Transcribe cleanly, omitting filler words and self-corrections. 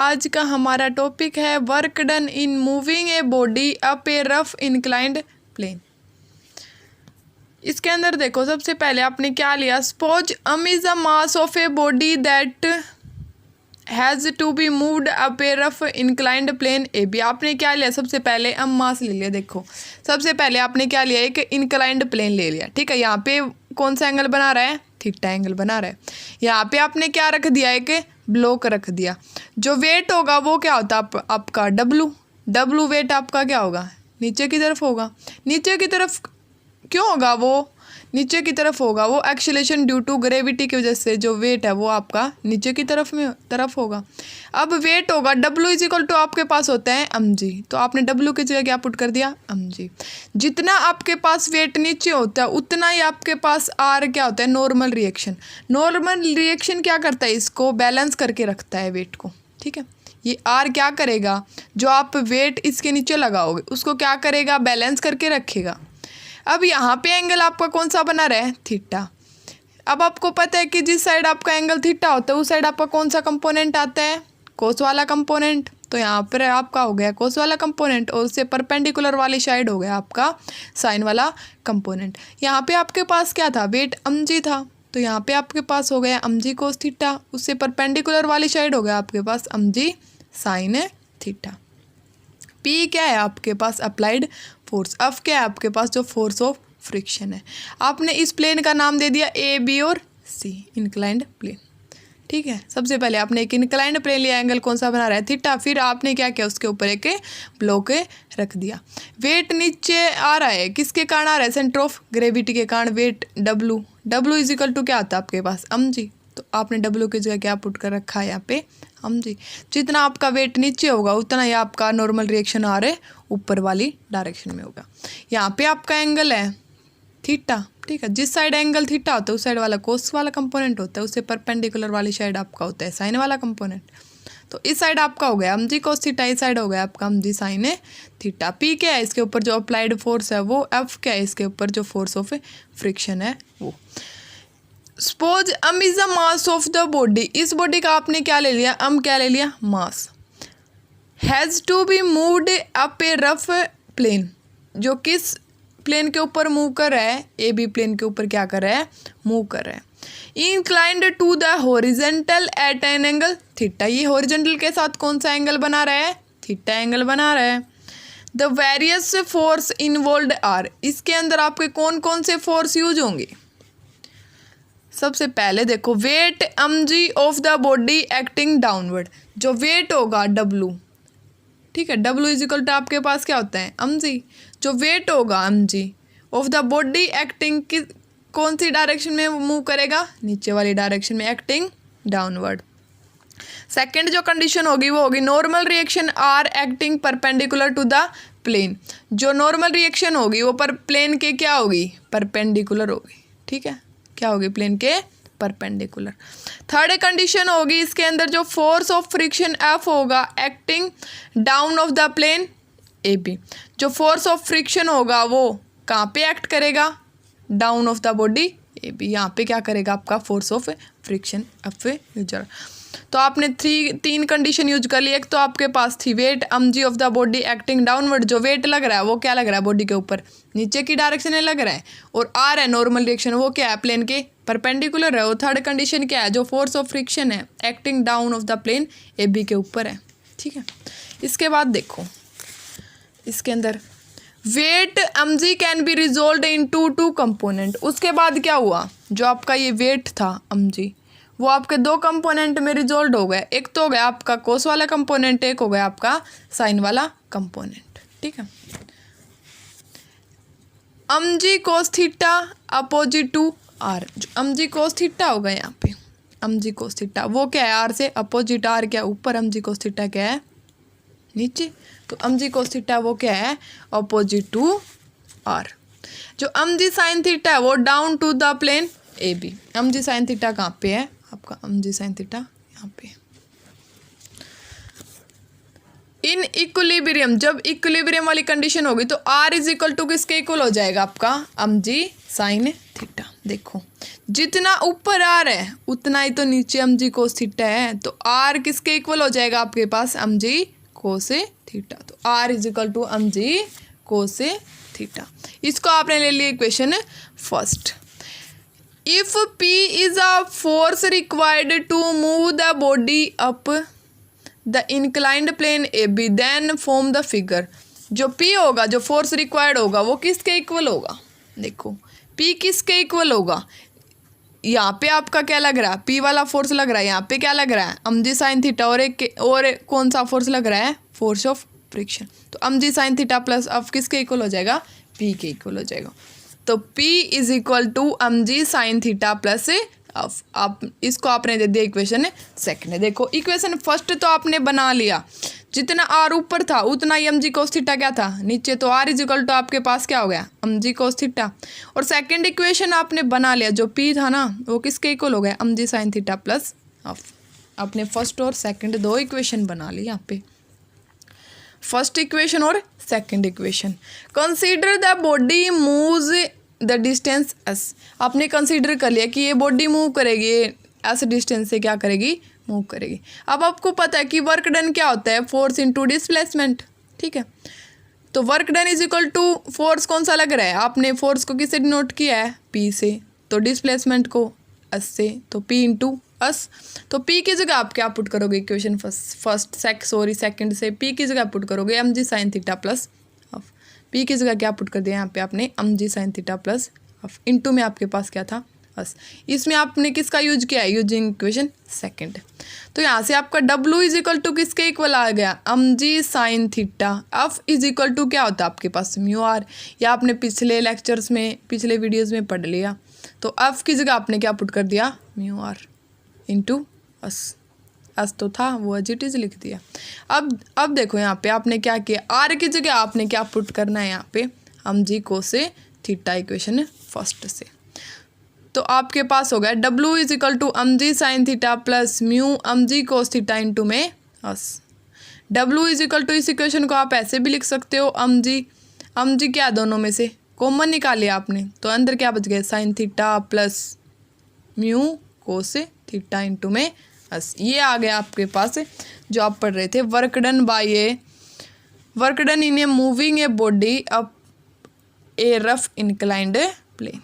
आज का हमारा टॉपिक है work done in moving a body up a rough inclined plane. इसके अंदर देखो, सबसे पहले आपने क्या लिया, suppose um is a mass of a body that has to be moved up a rough inclined plane A B. आपने क्या लिया, सबसे पहले अम मास ले लिया। देखो सबसे पहले आपने क्या लिया, एक इंक्लाइंड प्लेन ले लिया, ठीक है। यहाँ पे कौन सा एंगल बना रहा है, थीटा एंगल बना रहा है। यहाँ पे आपने क्या रख दिया, एक ब्लॉक रख दिया। जो वेट होगा वो क्या होता है आपका डब्लू वेट आपका क्या होगा, नीचे की तरफ होगा। नीचे की तरफ क्यों होगा, वो नीचे की तरफ होगा, वो एक्सीलरेशन ड्यू टू ग्रेविटी की वजह से जो वेट है वो आपका नीचे की तरफ होगा। अब वेट होगा W इज इक्वल टू आपके पास होता है mg, तो आपने W की जगह क्या पुट कर दिया, mg। जितना आपके पास वेट नीचे होता है उतना ही आपके पास R क्या होता है, नॉर्मल रिएक्शन। नॉर्मल रिएक्शन क्या करता है, इसको बैलेंस करके रखता है वेट को, ठीक है। ये R क्या करेगा, जो आप वेट इसके नीचे लगाओगे उसको क्या करेगा, बैलेंस करके रखेगा। अब यहाँ पे एंगल आपका कौन सा बना रहा है, थीटा। अब आपको पता है कि जिस साइड आपका एंगल थीटा होता है उस साइड आपका कौन सा कंपोनेंट आता है, कोस वाला कंपोनेंट। तो यहाँ पर आपका हो गया कोस वाला कंपोनेंट, और उससे परपेंडिकुलर वाली साइड हो गया आपका साइन वाला कंपोनेंट। यहाँ पे आपके पास क्या था, वेट mg था, तो यहाँ पे आपके पास हो गया mg कोस थीटा, उससे परपेंडिकुलर वाली साइड हो गया आपके पास mg साइन थीटा। P क्या है आपके पास, अप्लाइड फोर्स। F क्या है आपके पास, जो फोर्स ऑफ फ्रिक्शन है। आपने इस प्लेन का नाम दे दिया A, B और C, इंक्लाइंड प्लेन, ठीक है। सबसे पहले आपने एक इंक्लाइंड प्लेन लिया, एंगल कौन सा बना रहा है, थीटा। फिर आपने क्या किया, उसके ऊपर एक ब्लॉक रख दिया। वेट नीचे आ रहा है, किसके कारण आ रहा है, सेंटर ऑफ ग्रेविटी के कारण। Weight W is equal to क्या आता है आपके पास, mg। तो आपने W की जगह क्या पुट कर रखा है यहाँ पे, mg। जितना आपका वेट नीचे होगा उतना ही आपका नॉर्मल रिएक्शन आ रहे ऊपर वाली डायरेक्शन में होगा। यहाँ पे आपका एंगल है थीटा, ठीक है। जिस साइड एंगल थीटा होता है उस साइड वाला कोस वाला कंपोनेंट होता है, उससे परपेंडिकुलर वाली साइड आपका होता है साइन वाला कंपोनेंट। तो इस साइड आपका हो गया mg कोस थीटा, इस साइड हो गया आपका mg साइन थीटा। P क्या है, इसके ऊपर जो अप्लाइड फोर्स है वो। F क्या है, इसके ऊपर जो फोर्स ऑफ फ्रिक्शन है वो। Suppose um is the mass of the body, इस बॉडी का आपने क्या ले लिया, क्या ले लिया, mass. Has to be moved up a rough plane, जो किस प्लेन के ऊपर मूव कर रहा है, AB प्लेन के ऊपर क्या कर रहा है, मूव कर रहा है। Inclined to the horizontal at an angle theta. ये हॉरिजेंटल के साथ कौन सा एंगल बना रहा है, थीटा एंगल बना रहा है। The various force involved are, इसके अंदर आपके कौन कौन से फोर्स यूज होंगे। सबसे पहले देखो, weight mg of the body acting downward, जो वेट होगा W, ठीक है। W इज इक्वल टू आपके पास क्या होता है, mg। जो वेट होगा mg of the body acting की कौन सी डायरेक्शन में मूव करेगा, नीचे वाली डायरेक्शन में, एक्टिंग डाउनवर्ड। सेकेंड जो कंडीशन होगी वो होगी normal reaction R acting perpendicular to the plane. जो नॉर्मल रिएक्शन होगी वो पर प्लेन के क्या होगी, परपेंडिकुलर होगी, ठीक है। क्या होगी, प्लेन के परपेंडिकुलर। थर्ड कंडीशन होगी इसके अंदर, जो फोर्स ऑफ फ्रिक्शन F होगा acting down of the plane AB। जो फोर्स ऑफ फ्रिक्शन होगा वो कहाँ पे एक्ट करेगा, down of the body AB। यहाँ पे क्या करेगा आपका फोर्स ऑफ फ्रिक्शन F यूजर। तो आपने तीन कंडीशन यूज कर ली। एक तो आपके पास थी weight mg of the body acting downward, जो वेट लग रहा है वो क्या लग रहा है, बॉडी के ऊपर नीचे की डायरेक्शन में लग रहा है। और R है नॉर्मल रिएक्शन, वो क्या है, प्लेन के परपेंडिकुलर है। और थर्ड कंडीशन क्या है, जो फोर्स ऑफ फ्रिक्शन है acting down of the plane AB के ऊपर है, ठीक है। इसके बाद देखो इसके अंदर weight mg can be resolve in two component. उसके बाद क्या हुआ, जो आपका ये वेट था mg वो आपके दो कंपोनेंट में रिजोल्व हो गया। एक तो हो गया आपका कोस वाला कंपोनेंट, एक हो गया आपका साइन वाला कंपोनेंट, ठीक है। mg cos theta opposite to r, जो mg कोस थीटा होगा यहाँ पे, mg कोस थीटा वो क्या है, r से अपोजिट, r क्या ऊपर, mg कोस थीटा क्या है नीचे। तो mg कोस थीटा वो क्या है, अपोजिट टू r। जो mg साइन थीटा है वो down to the plane AB। mg sine theta कहाँ पे है आपका, mg साइन थीटा यहाँ पे। इन इक्विलिब्रियम, जब इक्विलिब्रियम वाली कंडीशन होगी तो R इज इक्वल टू किसके इक्वल हो जाएगा आपका, mg साइन थीटा। देखो जितना ऊपर आर है उतना ही तो नीचे एम जी कोस थीटा है, तो आर किसके इक्वल हो जाएगा आपके पास, एम जी कोस थीटा। तो R is equal to M G cos theta. इसको आपने ले लिया equation first. If P is a force required to move the body up the inclined plane A B then form the figure. जो P होगा, जो force required होगा, वो किसके इक्वल होगा, देखो पी किसके इक्वल होगा। यहाँ पे आपका क्या लग रहा है, पी वाला फोर्स लग रहा है, यहाँ पे क्या लग रहा है, एम जी साइन थीटा, और कौन सा फोर्स लग रहा है, फोर्स ऑफ फ्रिक्शन। तो M G sine theta plus अब किसके इक्वल हो जाएगा, पी के इक्वल हो जाएगा। तो P is equal to M G sine theta plus अब आप इसको आपने दे दिया इक्वेशन सेकंड। देखो इक्वेशन फर्स्ट तो आपने बना लिया, जितना आर ऊपर था उतना ही एम जी कोस थीटा क्या था नीचे, तो आर इज इक्वल टू आपके पास क्या हो गया, एम जी कोस थीटा। और सेकंड इक्वेशन आपने बना लिया, जो P था ना वो किसके इक्वल हो गया, M G sine theta plus अब आपने फर्स्ट और सेकंड दो इक्वेशन बना ली यहाँ पे, फर्स्ट इक्वेशन और second equation. Consider the body moves the distance S. आपने कंसीडर कर लिया कि ये बॉडी मूव करेगी, एस डिस्टेंस से क्या करेगी, मूव करेगी। अब आपको पता है कि वर्क डन क्या होता है, फोर्स इनटू डिस्प्लेसमेंट, ठीक है। तो work done is equal to force कौन सा लग रहा है, आपने फोर्स को किससे डिनोट किया है, पी से, तो डिस्प्लेसमेंट को एस से, तो पी इंटू एस। तो पी की जगह आप क्या पुट करोगे, इक्वेशन सेकंड से पी की जगह पुट करोगे M G sine theta plus half. P की जगह क्या पुट कर दिया यहाँ पे आपने, M G sine theta plus half, into में आपके पास क्या था, एस। इसमें आपने किसका यूज किया है, यूजिंग इक्वेशन सेकंड। तो यहाँ से आपका डब्ल्यू इज इक्वल टू किसके इक्वल आ गया, M G sine theta. F is equal to क्या होता है आपके पास, म्यू आर। या आपने पिछले लेक्चर्स में, पिछले वीडियोज़ में पढ़ लिया। तो एफ की जगह आपने क्या पुट कर दिया, mu R into S. S तो था वो एज इट इज लिख दिया। अब देखो यहाँ पे आपने क्या किया, आर की जगह आपने क्या पुट करना है यहाँ पे, M G cos theta equation first से। तो आपके पास हो गया W is equal to M G sine theta plus mu M G cos theta into में S. W is equal to, इस इक्वेशन को आप ऐसे भी लिख सकते हो, एम जी क्या दोनों में से कॉमन निकालिए आपने, तो अंदर क्या बच गया, साइन थीटा प्लस म्यू कोस थीटा इंटू में एस। ये आ गया आपके पास जो आप पढ़ रहे थे, work done in a moving a body up a rough inclined plane.